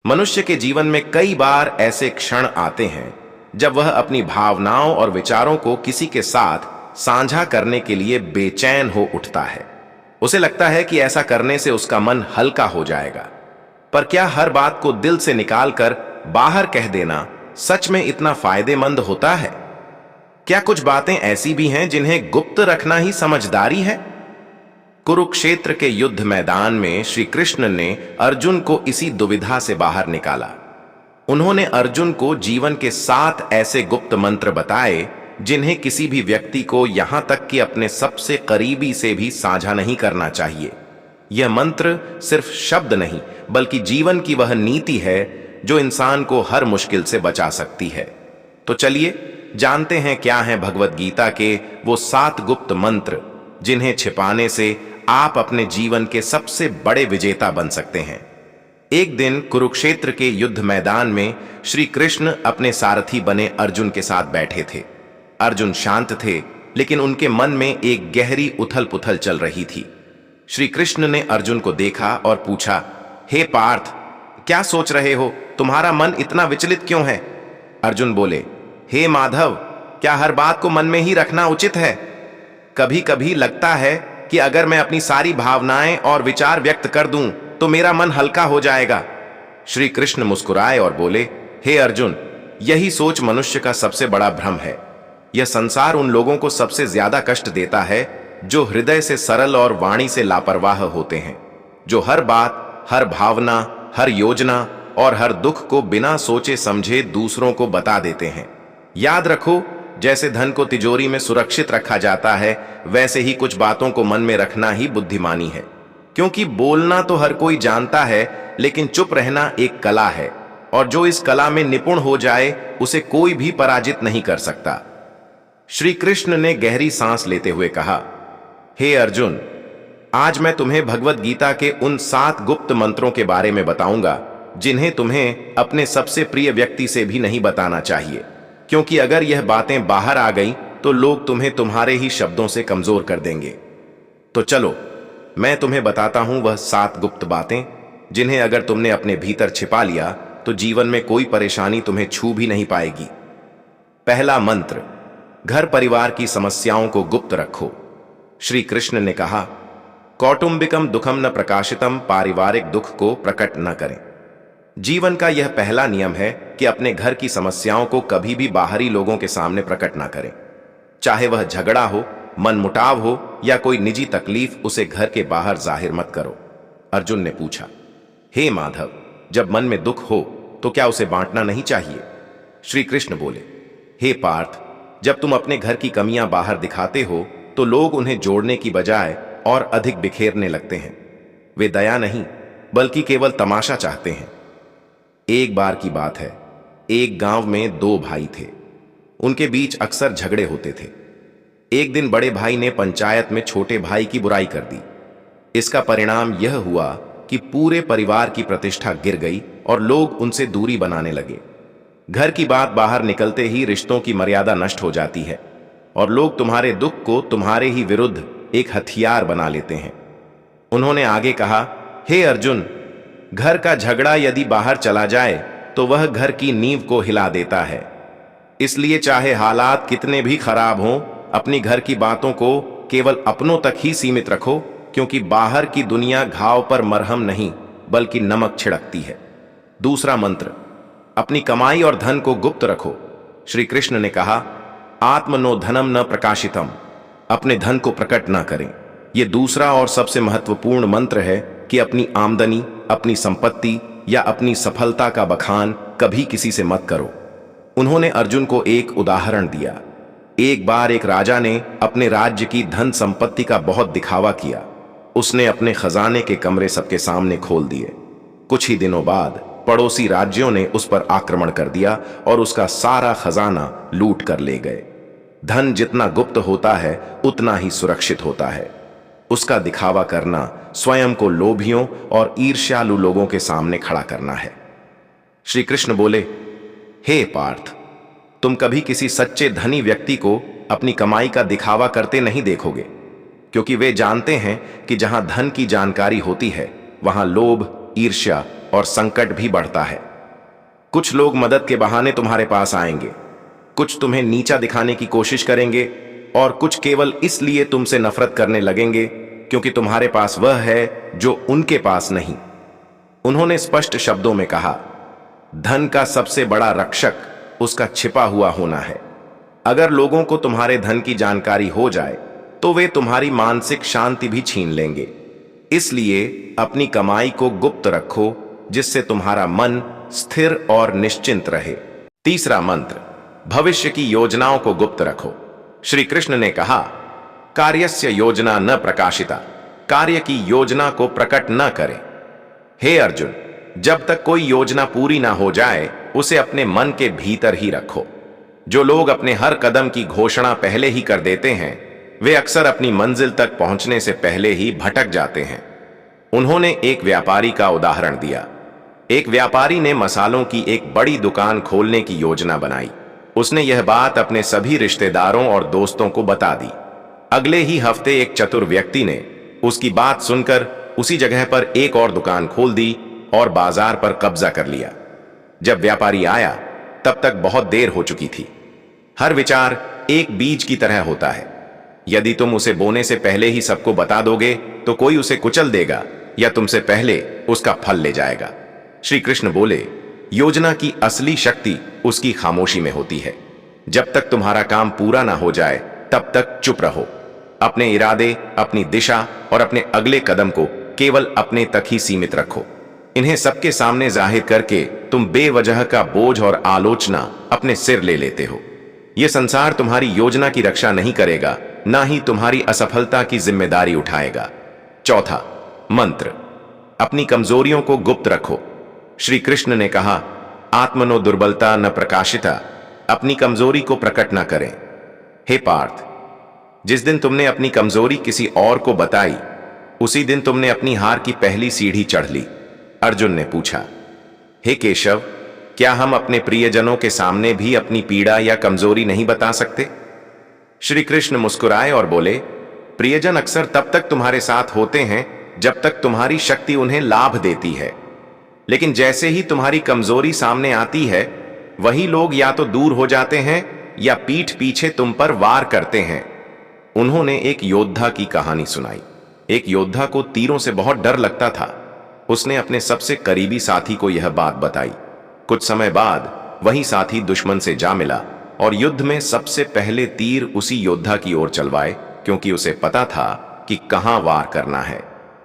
मनुष्य के जीवन में कई बार ऐसे क्षण आते हैं जब वह अपनी भावनाओं और विचारों को किसी के साथ साझा करने के लिए बेचैन हो उठता है। उसे लगता है कि ऐसा करने से उसका मन हल्का हो जाएगा। पर क्या हर बात को दिल से निकालकर बाहर कह देना सच में इतना फायदेमंद होता है? क्या कुछ बातें ऐसी भी हैं जिन्हें गुप्त रखना ही समझदारी है? कुरुक्षेत्र के युद्ध मैदान में श्री कृष्ण ने अर्जुन को इसी दुविधा से बाहर निकाला। उन्होंने अर्जुन को जीवन के 7 ऐसे गुप्त मंत्र बताए जिन्हें किसी भी व्यक्ति को यहां तक कि अपने सबसे करीबी से भी साझा नहीं करना चाहिए। यह मंत्र सिर्फ शब्द नहीं बल्कि जीवन की वह नीति है जो इंसान को हर मुश्किल से बचा सकती है। तो चलिए जानते हैं क्या हैं भगवत गीता के वो 7 गुप्त मंत्र जिन्हें छिपाने से आप अपने जीवन के सबसे बड़े विजेता बन सकते हैं। एक दिन कुरुक्षेत्र के युद्ध मैदान में श्री कृष्ण अपने सारथी बने अर्जुन के साथ बैठे थे। अर्जुन शांत थे, लेकिन उनके मन में एक गहरी उथल पुथल चल रही थी। श्री कृष्ण ने अर्जुन को देखा और पूछा, हे पार्थ, क्या सोच रहे हो? तुम्हारा मन इतना विचलित क्यों है? अर्जुन बोले, हे माधव, क्या हर बात को मन में ही रखना उचित है? कभी कभी लगता है कि अगर मैं अपनी सारी भावनाएं और विचार व्यक्त कर दूं तो मेरा मन हल्का हो जाएगा। श्री कृष्ण मुस्कुराए और बोले, हे अर्जुन, यही सोच मनुष्य का सबसे बड़ा भ्रम है। यह संसार उन लोगों को सबसे ज्यादा कष्ट देता है जो हृदय से सरल और वाणी से लापरवाह होते हैं, जो हर बात, हर भावना, हर योजना और हर दुख को बिना सोचे समझे दूसरों को बता देते हैं। याद रखो, जैसे धन को तिजोरी में सुरक्षित रखा जाता है, वैसे ही कुछ बातों को मन में रखना ही बुद्धिमानी है। क्योंकि बोलना तो हर कोई जानता है, लेकिन चुप रहना एक कला है, और जो इस कला में निपुण हो जाए उसे कोई भी पराजित नहीं कर सकता। श्री कृष्ण ने गहरी सांस लेते हुए कहा, हे अर्जुन, आज मैं तुम्हें भगवत गीता के उन 7 गुप्त मंत्रों के बारे में बताऊंगा जिन्हें तुम्हें अपने सबसे प्रिय व्यक्ति से भी नहीं बताना चाहिए, क्योंकि अगर यह बातें बाहर आ गईं तो लोग तुम्हें तुम्हारे ही शब्दों से कमजोर कर देंगे। तो चलो, मैं तुम्हें बताता हूं वह 7 गुप्त बातें जिन्हें अगर तुमने अपने भीतर छिपा लिया तो जीवन में कोई परेशानी तुम्हें छू भी नहीं पाएगी। पहला मंत्र, घर परिवार की समस्याओं को गुप्त रखो। श्री कृष्ण ने कहा, कौटुंबिकम दुखम न प्रकाशितम, पारिवारिक दुख को प्रकट न करें। जीवन का यह पहला नियम है कि अपने घर की समस्याओं को कभी भी बाहरी लोगों के सामने प्रकट ना करें। चाहे वह झगड़ा हो, मनमुटाव हो या कोई निजी तकलीफ, उसे घर के बाहर जाहिर मत करो। अर्जुन ने पूछा, हे माधव, जब मन में दुख हो तो क्या उसे बांटना नहीं चाहिए? श्री कृष्ण बोले, हे पार्थ, जब तुम अपने घर की कमियां बाहर दिखाते हो तो लोग उन्हें जोड़ने की बजाय और अधिक बिखेरने लगते हैं। वे दया नहीं बल्कि केवल तमाशा चाहते हैं। एक बार की बात है, एक गांव में 2 भाई थे। उनके बीच अक्सर झगड़े होते थे। एक दिन बड़े भाई ने पंचायत में छोटे भाई की बुराई कर दी। इसका परिणाम यह हुआ कि पूरे परिवार की प्रतिष्ठा गिर गई और लोग उनसे दूरी बनाने लगे। घर की बात बाहर निकलते ही रिश्तों की मर्यादा नष्ट हो जाती है और लोग तुम्हारे दुख को तुम्हारे ही विरुद्ध एक हथियार बना लेते हैं। उन्होंने आगे कहा, हे अर्जुन, घर का झगड़ा यदि बाहर चला जाए तो वह घर की नींव को हिला देता है। इसलिए चाहे हालात कितने भी खराब हों, अपनी घर की बातों को केवल अपनों तक ही सीमित रखो, क्योंकि बाहर की दुनिया घाव पर मरहम नहीं बल्कि नमक छिड़कती है। दूसरा मंत्र, अपनी कमाई और धन को गुप्त रखो। श्री कृष्ण ने कहा, आत्मनो धनम न प्रकाशितम, अपने धन को प्रकट ना करें। यह दूसरा और सबसे महत्वपूर्ण मंत्र है कि अपनी आमदनी, अपनी संपत्ति या अपनी सफलता का बखान कभी किसी से मत करो। उन्होंने अर्जुन को एक उदाहरण दिया। एक बार एक राजा ने अपने राज्य की धन संपत्ति का बहुत दिखावा किया। उसने अपने खजाने के कमरे सबके सामने खोल दिए। कुछ ही दिनों बाद पड़ोसी राज्यों ने उस पर आक्रमण कर दिया और उसका सारा खजाना लूट कर ले गए। धन जितना गुप्त होता है उतना ही सुरक्षित होता है। उसका दिखावा करना स्वयं को लोभियों और ईर्ष्यालु लोगों के सामने खड़ा करना है। श्री कृष्ण बोले, हे पार्थ, तुम कभी किसी सच्चे धनी व्यक्ति को अपनी कमाई का दिखावा करते नहीं देखोगे, क्योंकि वे जानते हैं कि जहां धन की जानकारी होती है वहां लोभ, ईर्ष्या और संकट भी बढ़ता है। कुछ लोग मदद के बहाने तुम्हारे पास आएंगे, कुछ तुम्हें नीचा दिखाने की कोशिश करेंगे और कुछ केवल इसलिए तुमसे नफरत करने लगेंगे क्योंकि तुम्हारे पास वह है जो उनके पास नहीं। उन्होंने स्पष्ट शब्दों में कहा, धन का सबसे बड़ा रक्षक उसका छिपा हुआ होना है। अगर लोगों को तुम्हारे धन की जानकारी हो जाए तो वे तुम्हारी मानसिक शांति भी छीन लेंगे। इसलिए अपनी कमाई को गुप्त रखो जिससे तुम्हारा मन स्थिर और निश्चिंत रहे। तीसरा मंत्र, भविष्य की योजनाओं को गुप्त रखो। श्री कृष्ण ने कहा, कार्यस्य योजना न प्रकाशिता, कार्य की योजना को प्रकट न करें। हे अर्जुन, जब तक कोई योजना पूरी ना हो जाए उसे अपने मन के भीतर ही रखो। जो लोग अपने हर कदम की घोषणा पहले ही कर देते हैं वे अक्सर अपनी मंजिल तक पहुंचने से पहले ही भटक जाते हैं। उन्होंने एक व्यापारी का उदाहरण दिया। एक व्यापारी ने मसालों की एक बड़ी दुकान खोलने की योजना बनाई। उसने यह बात अपने सभी रिश्तेदारों और दोस्तों को बता दी। अगले ही हफ्ते एक चतुर व्यक्ति ने उसकी बात सुनकर उसी जगह पर एक और दुकान खोल दी और बाजार पर कब्जा कर लिया। जब व्यापारी आया तब तक बहुत देर हो चुकी थी। हर विचार एक बीज की तरह होता है। यदि तुम उसे बोने से पहले ही सबको बता दोगे तो कोई उसे कुचल देगा या तुमसे पहले उसका फल ले जाएगा। श्री कृष्ण बोले, योजना की असली शक्ति उसकी खामोशी में होती है। जब तक तुम्हारा काम पूरा ना हो जाए तब तक चुप रहो। अपने इरादे, अपनी दिशा और अपने अगले कदम को केवल अपने तक ही सीमित रखो। इन्हें सबके सामने जाहिर करके तुम बेवजह का बोझ और आलोचना अपने सिर ले लेते हो। यह संसार तुम्हारी योजना की रक्षा नहीं करेगा, ना ही तुम्हारी असफलता की जिम्मेदारी उठाएगा। चौथा मंत्र, अपनी कमजोरियों को गुप्त रखो। श्री कृष्ण ने कहा, आत्मनो दुर्बलता न प्रकाशिता, अपनी कमजोरी को प्रकट न करें। हे पार्थ, जिस दिन तुमने अपनी कमजोरी किसी और को बताई उसी दिन तुमने अपनी हार की पहली सीढ़ी चढ़ ली। अर्जुन ने पूछा, हे केशव, क्या हम अपने प्रियजनों के सामने भी अपनी पीड़ा या कमजोरी नहीं बता सकते? श्री कृष्ण मुस्कुराए और बोले, प्रियजन अक्सर तब तक तुम्हारे साथ होते हैं जब तक तुम्हारी शक्ति उन्हें लाभ देती है, लेकिन जैसे ही तुम्हारी कमजोरी सामने आती है वही लोग या तो दूर हो जाते हैं या पीठ पीछे तुम पर वार करते हैं। उन्होंने एक योद्धा की कहानी सुनाई। एक योद्धा को तीरों से बहुत डर लगता था। उसने अपने सबसे करीबी साथी को यह बात बताई। कुछ समय बाद वही साथी दुश्मन से जा मिला और युद्ध में सबसे पहले तीर उसी योद्धा की ओर चलवाए, क्योंकि उसे पता था कि कहां वार करना है।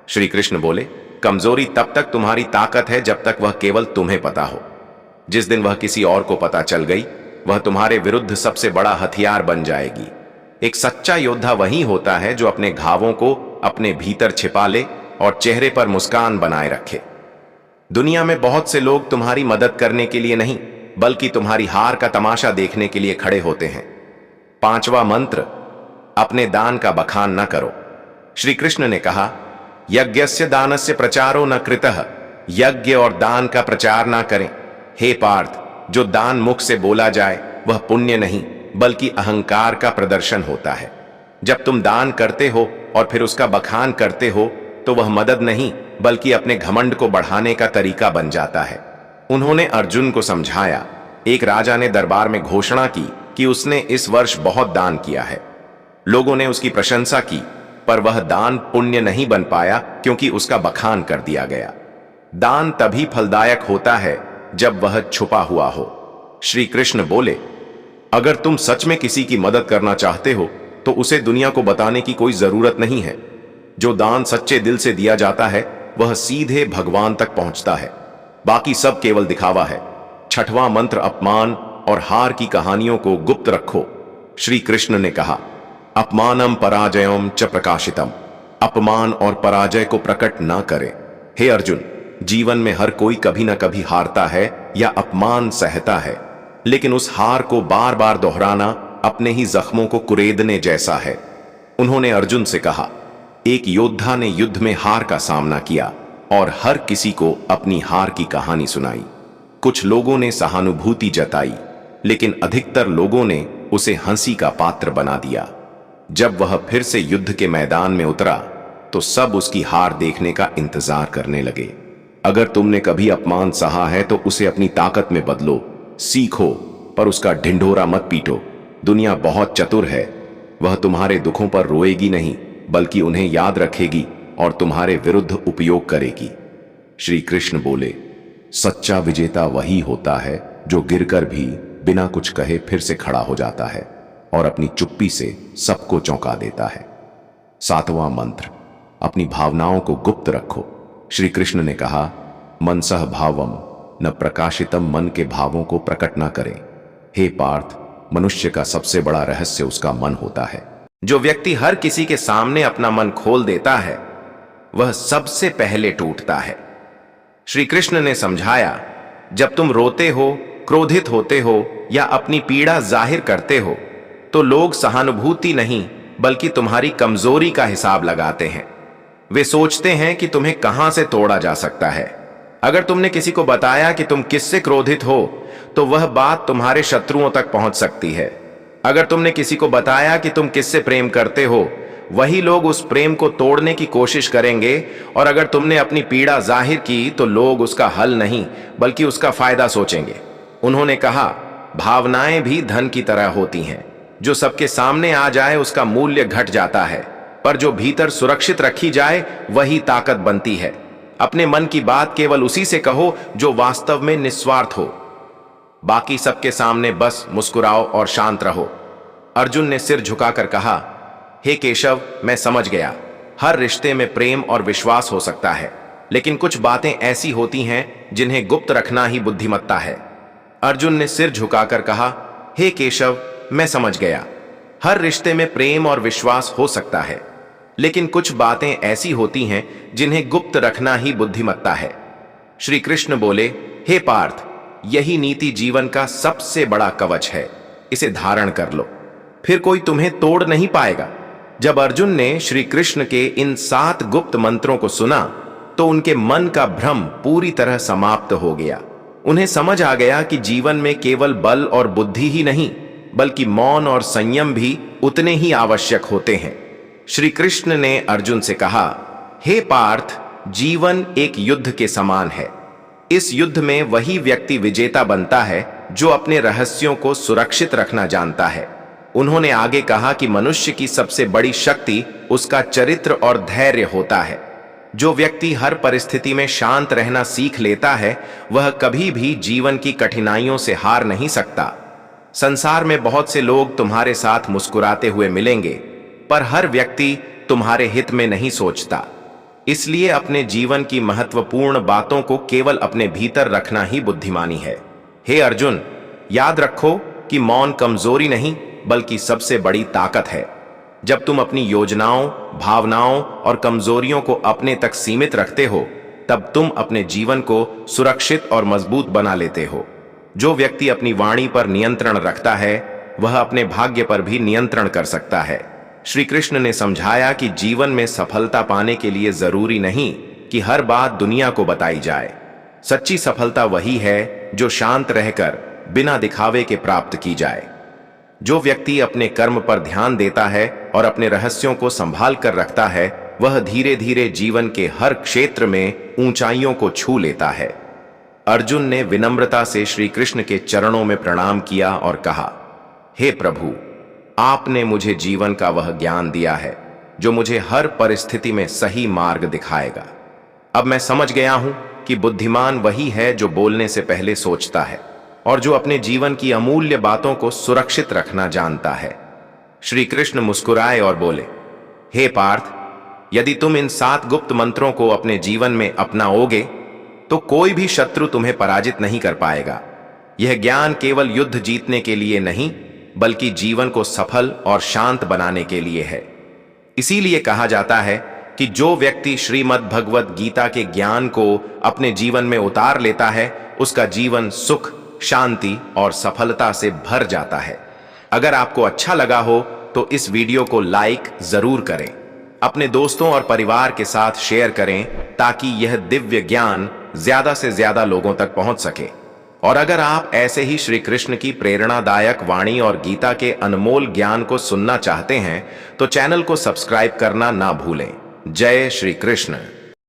श्री कृष्ण बोले, कमजोरी तब तक तुम्हारी ताकत है जब तक वह केवल तुम्हें पता हो। जिस दिन वह किसी और को पता चल गई वह तुम्हारे विरुद्ध सबसे बड़ा हथियार बन जाएगी। एक सच्चा योद्धा वही होता है जो अपने घावों को अपने भीतर छिपा ले और चेहरे पर मुस्कान बनाए रखे। दुनिया में बहुत से लोग तुम्हारी मदद करने के लिए नहीं बल्कि तुम्हारी हार का तमाशा देखने के लिए खड़े होते हैं। पांचवा मंत्र, अपने दान का बखान न करो। श्री कृष्ण ने कहा, यज्ञस्य दानस्य प्रचारो न कृतः, यज्ञ और दान का प्रचार ना करें। हे पार्थ, जो दान मुख से बोला जाए वह पुण्य नहीं बल्कि अहंकार का प्रदर्शन होता है। जब तुम दान करते हो और फिर उसका बखान करते हो तो वह मदद नहीं बल्कि अपने घमंड को बढ़ाने का तरीका बन जाता है। उन्होंने अर्जुन को समझाया, एक राजा ने दरबार में घोषणा की कि उसने इस वर्ष बहुत दान किया है। लोगों ने उसकी प्रशंसा की, पर वह दान पुण्य नहीं बन पाया क्योंकि उसका बखान कर दिया गया। दान तभी फलदायक होता है जब वह छुपा हुआ हो। श्री कृष्ण बोले, अगर तुम सच में किसी की मदद करना चाहते हो तो उसे दुनिया को बताने की कोई जरूरत नहीं है। जो दान सच्चे दिल से दिया जाता है वह सीधे भगवान तक पहुंचता है, बाकी सब केवल दिखावा है। छठवां मंत्र, अपमान और हार की कहानियों को गुप्त रखो। श्री कृष्ण ने कहा, अपमानम पराजयम च प्रकाशितम, अपमान और पराजय को प्रकट ना करें। हे अर्जुन, जीवन में हर कोई कभी ना कभी हारता है या अपमान सहता है, लेकिन उस हार को बार बार दोहराना अपने ही जख्मों को कुरेदने जैसा है। उन्होंने अर्जुन से कहा, एक योद्धा ने युद्ध में हार का सामना किया और हर किसी को अपनी हार की कहानी सुनाई। कुछ लोगों ने सहानुभूति जताई, लेकिन अधिकतर लोगों ने उसे हंसी का पात्र बना दिया। जब वह फिर से युद्ध के मैदान में उतरा तो सब उसकी हार देखने का इंतजार करने लगे। अगर तुमने कभी अपमान सहा है तो उसे अपनी ताकत में बदलो, सीखो, पर उसका ढिंढोरा मत पीटो। दुनिया बहुत चतुर है, वह तुम्हारे दुखों पर रोएगी नहीं बल्कि उन्हें याद रखेगी और तुम्हारे विरुद्ध उपयोग करेगी। श्री कृष्ण बोले, सच्चा विजेता वही होता है जो गिरकर भी बिना कुछ कहे फिर से खड़ा हो जाता है और अपनी चुप्पी से सबको चौंका देता है। 7वां मंत्र, अपनी भावनाओं को गुप्त रखो। श्री कृष्ण ने कहा, मनसः भावम न प्रकाशितम, मन के भावों को प्रकट न करें। हे पार्थ, मनुष्य का सबसे बड़ा रहस्य उसका मन होता है। जो व्यक्ति हर किसी के सामने अपना मन खोल देता है वह सबसे पहले टूटता है। श्री कृष्ण ने समझाया, जब तुम रोते हो, क्रोधित होते हो या अपनी पीड़ा जाहिर करते हो तो लोग सहानुभूति नहीं बल्कि तुम्हारी कमजोरी का हिसाब लगाते हैं। वे सोचते हैं कि तुम्हें कहां से तोड़ा जा सकता है। अगर तुमने किसी को बताया कि तुम किससे क्रोधित हो तो वह बात तुम्हारे शत्रुओं तक पहुंच सकती है। अगर तुमने किसी को बताया कि तुम किससे प्रेम करते हो, वही लोग उस प्रेम को तोड़ने की कोशिश करेंगे। और अगर तुमने अपनी पीड़ा जाहिर की तो लोग उसका हल नहीं बल्कि उसका फायदा सोचेंगे। उन्होंने कहा, भावनाएं भी धन की तरह होती हैं, जो सबके सामने आ जाए उसका मूल्य घट जाता है, पर जो भीतर सुरक्षित रखी जाए वही ताकत बनती है। अपने मन की बात केवल उसी से कहो जो वास्तव में निस्वार्थ हो। बाकी सबके सामने बस मुस्कुराओ और शांत रहो। अर्जुन ने सिर झुकाकर कहा, हे केशव, मैं समझ गया। हर रिश्ते में प्रेम और विश्वास हो सकता है, लेकिन कुछ बातें ऐसी होती हैं जिन्हें गुप्त रखना ही बुद्धिमत्ता है। अर्जुन ने सिर झुकाकर कहा, हे केशव, मैं समझ गया। हर रिश्ते में प्रेम और विश्वास हो सकता है, लेकिन कुछ बातें ऐसी होती हैं जिन्हें गुप्त रखना ही बुद्धिमत्ता है। श्री कृष्ण बोले, हे पार्थ, यही नीति जीवन का सबसे बड़ा कवच है। इसे धारण कर लो, फिर कोई तुम्हें तोड़ नहीं पाएगा। जब अर्जुन ने श्री कृष्ण के इन 7 गुप्त मंत्रों को सुना तो उनके मन का भ्रम पूरी तरह समाप्त हो गया। उन्हें समझ आ गया कि जीवन में केवल बल और बुद्धि ही नहीं बल्कि मौन और संयम भी उतने ही आवश्यक होते हैं। श्री कृष्ण ने अर्जुन से कहा, हे पार्थ, जीवन एक युद्ध के समान है। इस युद्ध में वही व्यक्ति विजेता बनता है जो अपने रहस्यों को सुरक्षित रखना जानता है। उन्होंने आगे कहा कि मनुष्य की सबसे बड़ी शक्ति उसका चरित्र और धैर्य होता है। जो व्यक्ति हर परिस्थिति में शांत रहना सीख लेता है वह कभी भी जीवन की कठिनाइयों से हार नहीं सकता। संसार में बहुत से लोग तुम्हारे साथ मुस्कुराते हुए मिलेंगे, पर हर व्यक्ति तुम्हारे हित में नहीं सोचता। इसलिए अपने जीवन की महत्वपूर्ण बातों को केवल अपने भीतर रखना ही बुद्धिमानी है। हे अर्जुन, याद रखो कि मौन कमजोरी नहीं बल्कि सबसे बड़ी ताकत है। जब तुम अपनी योजनाओं, भावनाओं और कमजोरियों को अपने तक सीमित रखते हो तब तुम अपने जीवन को सुरक्षित और मजबूत बना लेते हो। जो व्यक्ति अपनी वाणी पर नियंत्रण रखता है वह अपने भाग्य पर भी नियंत्रण कर सकता है। श्री कृष्ण ने समझाया कि जीवन में सफलता पाने के लिए जरूरी नहीं कि हर बात दुनिया को बताई जाए। सच्ची सफलता वही है जो शांत रहकर बिना दिखावे के प्राप्त की जाए। जो व्यक्ति अपने कर्म पर ध्यान देता है और अपने रहस्यों को संभाल कर रखता है वह धीरे धीरे जीवन के हर क्षेत्र में ऊंचाइयों को छू लेता है। अर्जुन ने विनम्रता से श्री कृष्ण के चरणों में प्रणाम किया और कहा, हे प्रभु, आपने मुझे जीवन का वह ज्ञान दिया है जो मुझे हर परिस्थिति में सही मार्ग दिखाएगा। अब मैं समझ गया हूं कि बुद्धिमान वही है जो बोलने से पहले सोचता है और जो अपने जीवन की अमूल्य बातों को सुरक्षित रखना जानता है। श्री कृष्ण मुस्कुराए और बोले, हे पार्थ, यदि तुम इन 7 गुप्त मंत्रों को अपने जीवन में अपनाओगे तो कोई भी शत्रु तुम्हें पराजित नहीं कर पाएगा। यह ज्ञान केवल युद्ध जीतने के लिए नहीं बल्कि जीवन को सफल और शांत बनाने के लिए है। इसीलिए कहा जाता है कि जो व्यक्ति श्रीमद् भगवत गीता के ज्ञान को अपने जीवन में उतार लेता है उसका जीवन सुख, शांति और सफलता से भर जाता है। अगर आपको अच्छा लगा हो तो इस वीडियो को लाइक जरूर करें, अपने दोस्तों और परिवार के साथ शेयर करें ताकि यह दिव्य ज्ञान ज्यादा से ज्यादा लोगों तक पहुंच सके। और अगर आप ऐसे ही श्री कृष्ण की प्रेरणादायक वाणी और गीता के अनमोल ज्ञान को सुनना चाहते हैं तो चैनल को सब्सक्राइब करना ना भूलें। जय श्री कृष्ण।